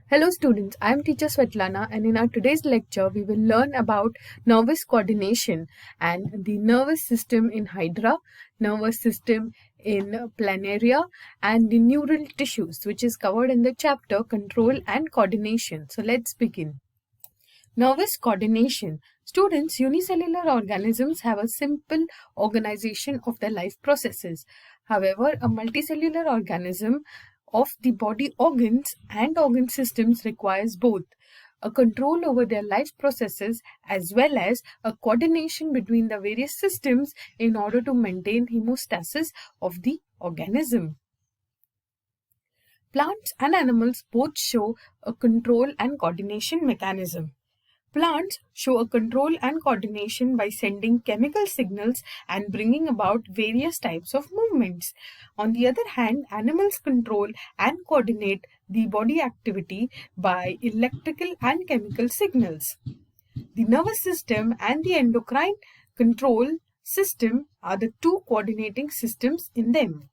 Hello students, I am teacher Svetlana and in our today's lecture we will learn about nervous coordination and the nervous system in Hydra, nervous system in planaria and the neural tissues which is covered in the chapter Control and Coordination. So let's begin. Nervous coordination. Students, unicellular organisms have a simple organization of their life processes. However, a multicellular organism of the body organs and organ systems requires both a control over their life processes as well as a coordination between the various systems in order to maintain homeostasis of the organism. Plants and animals both show a control and coordination mechanism. Plants show a control and coordination by sending chemical signals and bringing about various types of movements. On the other hand, animals control and coordinate the body activity by electrical and chemical signals. The nervous system and the endocrine control system are the two coordinating systems in them.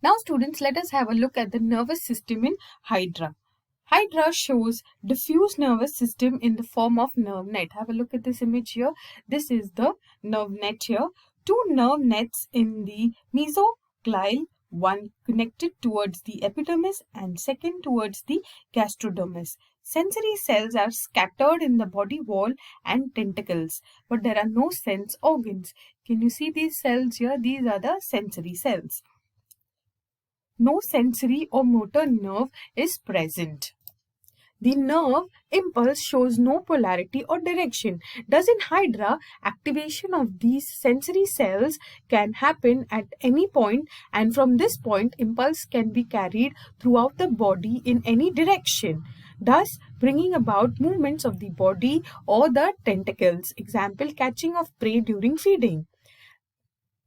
Now students, let us have a look at the nervous system in Hydra. Hydra shows diffuse nervous system in the form of nerve net. Have a look at this image here. This is the nerve net here. Two nerve nets in the mesoglial, one connected towards the epidermis and second towards the gastrodermis. Sensory cells are scattered in the body wall and tentacles, but there are no sense organs. Can you see these cells here? These are the sensory cells. No sensory or motor nerve is present. The nerve impulse shows no polarity or direction. Thus, in Hydra, activation of these sensory cells can happen at any point, and from this point, impulse can be carried throughout the body in any direction, thus bringing about movements of the body or the tentacles. Example, catching of prey during feeding.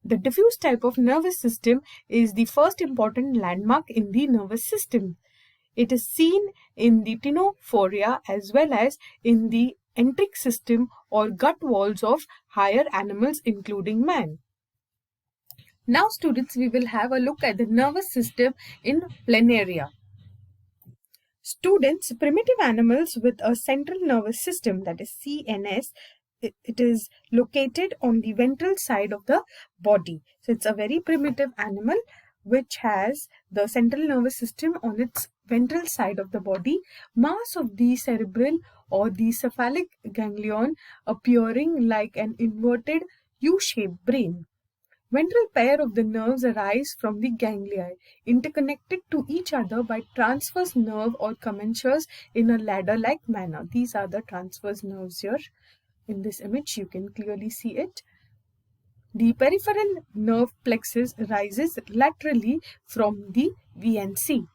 The diffuse type of nervous system is the first important landmark in the nervous system. It is seen in the ctenophobia as well as in the enteric system or gut walls of higher animals including man. Now students, we will have a look at the nervous system in planaria. Students, primitive animals with a central nervous system, that is CNS, it is located on the ventral side of the body. So it's a very primitive animal which has the central nervous system on its ventral side of the body. Mass of the cerebral or the cephalic ganglion appearing like an inverted U-shaped brain. Ventral pair of the nerves arise from the ganglia, interconnected to each other by transverse nerve or commissures in a ladder-like manner. These are the transverse nerves here. In this image, you can clearly see it. The peripheral nerve plexus rises laterally from the VNC.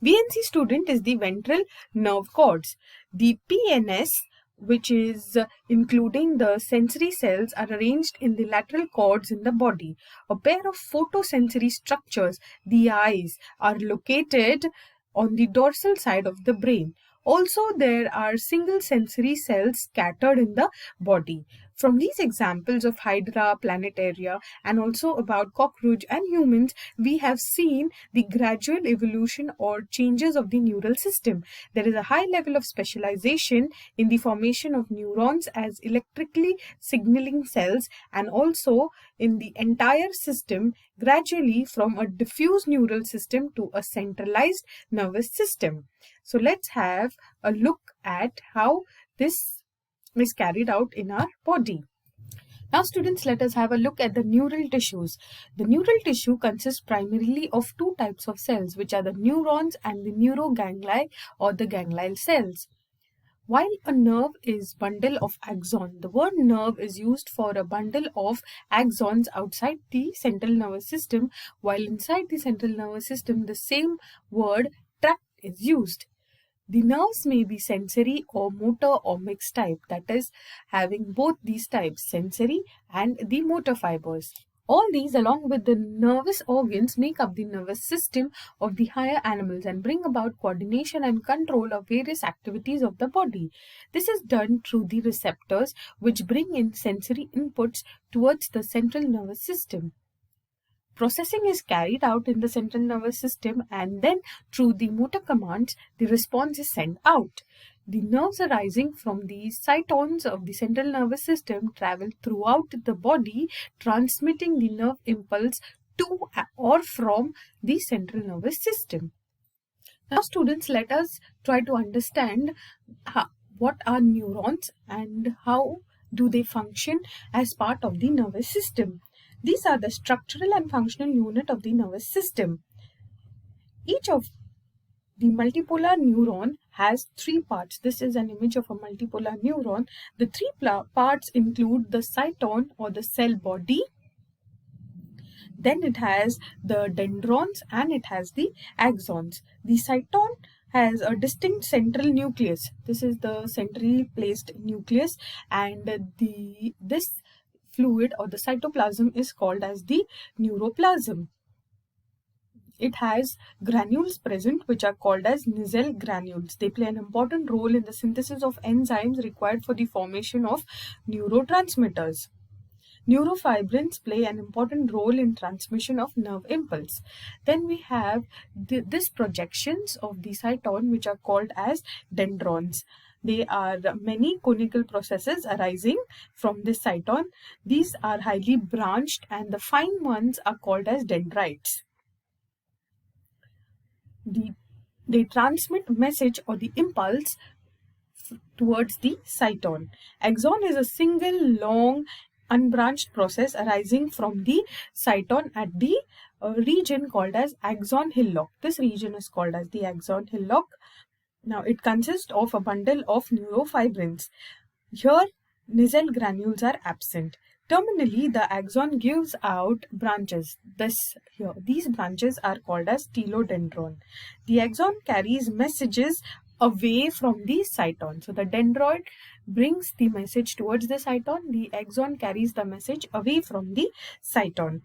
VNC, student, is the ventral nerve cords. The PNS, which is including the sensory cells, are arranged in the lateral cords in the body. A pair of photosensory structures, the eyes, are located on the dorsal side of the brain. Also, there are single sensory cells scattered in the body. From these examples of Hydra, Planetaria, and also about cockroach and humans, we have seen the gradual evolution or changes of the neural system. There is a high level of specialization in the formation of neurons as electrically signaling cells, and also in the entire system gradually from a diffuse neural system to a centralized nervous system. So let's have a look at how this is carried out in our body. Now students, let us have a look at the neural tissues. The neural tissue consists primarily of two types of cells, which are the neurons and the neuroganglia or the ganglial cells. While a nerve is bundle of axon, the word nerve is used for a bundle of axons outside the central nervous system, while inside the central nervous system the same word tract is used. The nerves may be sensory or motor or mixed type, that is, having both these types, sensory and the motor fibers. All these, along with the nervous organs, make up the nervous system of the higher animals and bring about coordination and control of various activities of the body. This is done through the receptors, which bring in sensory inputs towards the central nervous system. Processing is carried out in the central nervous system, and then through the motor commands, the response is sent out. The nerves arising from the cytons of the central nervous system travel throughout the body, transmitting the nerve impulse to or from the central nervous system. Now, students, let us try to understand what are neurons and how do they function as part of the nervous system. These are the structural and functional unit of the nervous system. Each of the multipolar neuron has three parts. This is an image of a multipolar neuron. The three parts include the cyton or the cell body. Then it has the dendrons and it has the axons. The cyton has a distinct central nucleus. This is the centrally placed nucleus, and this fluid or the cytoplasm is called as the neuroplasm. It has granules present which are called as Nissl granules. They play an important role in the synthesis of enzymes required for the formation of neurotransmitters. Neurofibrins play an important role in transmission of nerve impulse. Then we have these projections of the cyton which are called as dendrons. They are many conical processes arising from this cyton. These are highly branched and the fine ones are called as dendrites. They transmit message or the impulse towards the cyton. Axon is a single long unbranched process arising from the cyton at the region called as axon hillock. This region is called as the axon hillock. Now it consists of a bundle of neurofibrins. Here Nissl granules are absent. Terminally, the axon gives out branches. These branches are called as telodendron. The axon carries messages away from the cyton. So the dendroid brings the message towards the cyton. The axon carries the message away from the cyton.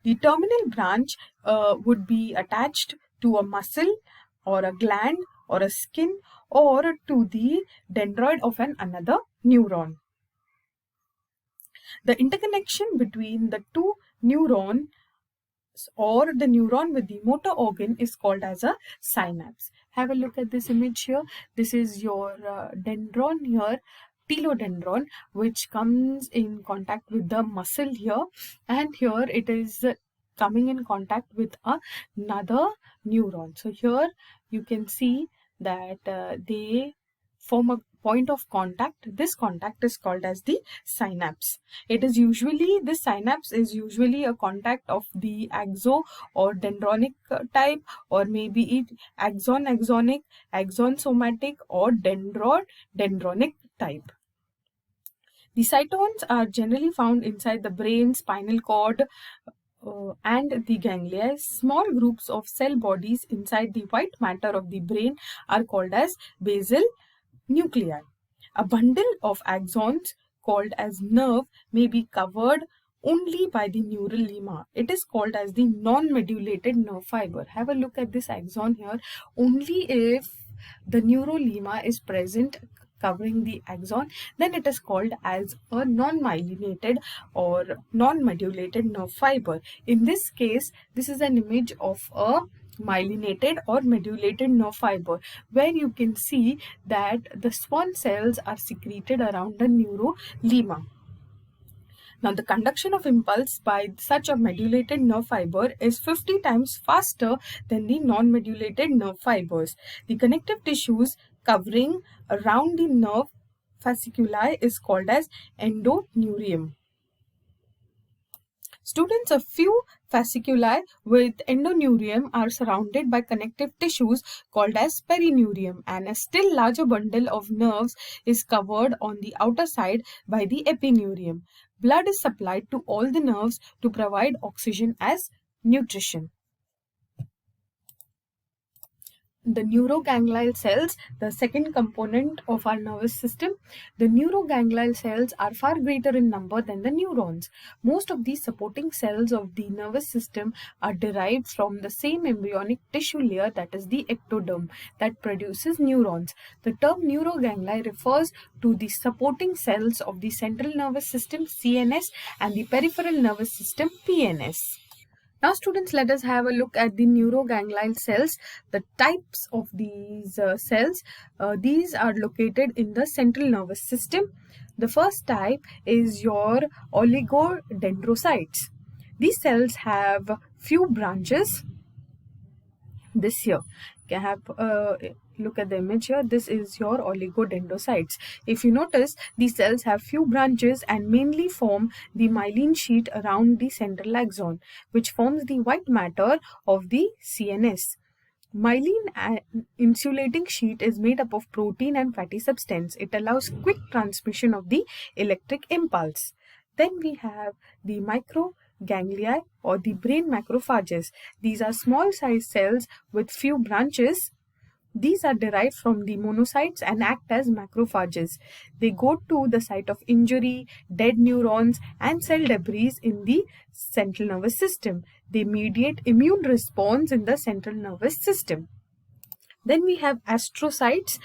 The terminal branch would be attached to a muscle or a gland or a skin or to the dendroid of another neuron. The interconnection between the two neurons or the neuron with the motor organ is called as a synapse. Have a look at this image here. This is your dendron here, telodendron, which comes in contact with the muscle here, and here it is coming in contact with another neuron. So here you can see that they form a point of contact. This contact is called as the synapse. This synapse is usually a contact of the axo or dendronic type, or maybe it axon-axonic, axon-somatic, or dendronic type. The cytons are generally found inside the brain, spinal cord, and the ganglia. Small groups of cell bodies inside the white matter of the brain are called as basal nuclei. A bundle of axons called as nerve may be covered only by the neural lemma. It is called as the non-modulated nerve fiber. Have a look at this axon here. Only if the neural lemma is present covering the axon, then it is called as a non-myelinated or non-modulated nerve fiber. In this case, this is an image of a myelinated or modulated nerve fiber, where you can see that the Schwann cells are secreted around the neurolemma. Now, the conduction of impulse by such a modulated nerve fiber is 50 times faster than the non-modulated nerve fibers. The connective tissues covering around the nerve fasciculi is called as endoneurium. Students, a few fasciculi with endoneurium are surrounded by connective tissues called as perineurium, and a still larger bundle of nerves is covered on the outer side by the epineurium. Blood is supplied to all the nerves to provide oxygen as nutrition. The neuroganglial cells, the second component of our nervous system. The neuroganglial cells are far greater in number than the neurons. Most of these supporting cells of the nervous system are derived from the same embryonic tissue layer, that is the ectoderm, that produces neurons. The term neuroganglia refers to the supporting cells of the central nervous system CNS and the peripheral nervous system PNS. Now students, let us have a look at the neuroganglial cells. The types of these cells, these are located in the central nervous system. The first type is your oligodendrocytes. These cells have few branches. This here, you can have look at the image here. This is your oligodendrocytes. If you notice, these cells have few branches and mainly form the myelin sheet around the central axon, which forms the white matter of the CNS. Myelin insulating sheet is made up of protein and fatty substance. It allows quick transmission of the electric impulse. Then we have the microganglia or the brain macrophages. These are small sized cells with few branches. These are derived from the monocytes and act as macrophages. They go to the site of injury, dead neurons, and cell debris in the central nervous system. They mediate immune response in the central nervous system. Then we have astrocytes.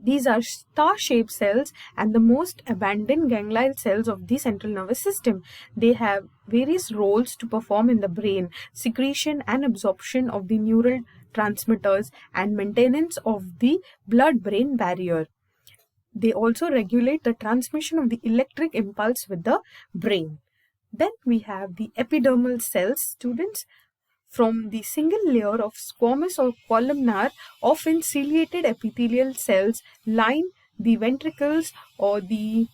These are star-shaped cells and the most abundant ganglial cells of the central nervous system. They have various roles to perform in the brain: secretion and absorption of the neural transmitters and maintenance of the blood-brain barrier. They also regulate the transmission of the electric impulse with the brain. Then we have the epidermal cells, students. From the single layer of squamous or columnar, often ciliated epithelial cells line the ventricles or the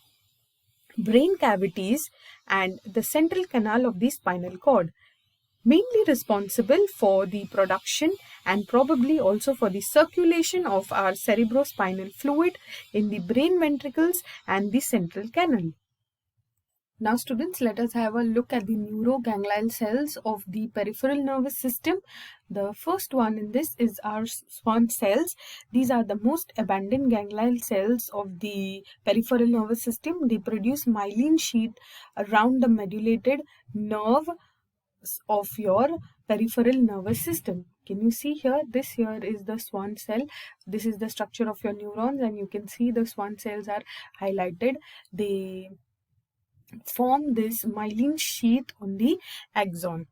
brain cavities and the central canal of the spinal cord, mainly responsible for the production and probably also for the circulation of our cerebrospinal fluid in the brain ventricles and the central canal. Now students, let us have a look at the neuroganglial cells of the peripheral nervous system. The first one in this is our Schwann cells. These are the most abundant ganglial cells of the peripheral nervous system. They produce myelin sheet around the medulated nerve of your peripheral nervous system. Can you see here? This here is the Schwann cell. This is the structure of your neurons, and you can see the Schwann cells are highlighted. They form this myelin sheath on the axon.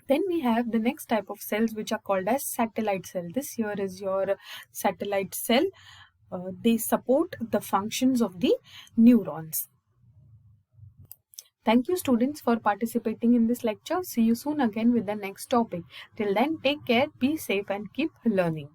Then we have the next type of cells, which are called as satellite cell. This here is your satellite cell. They support the functions of the neurons. Thank you students for participating in this lecture. See you soon again with the next topic. Till then, take care, be safe and keep learning.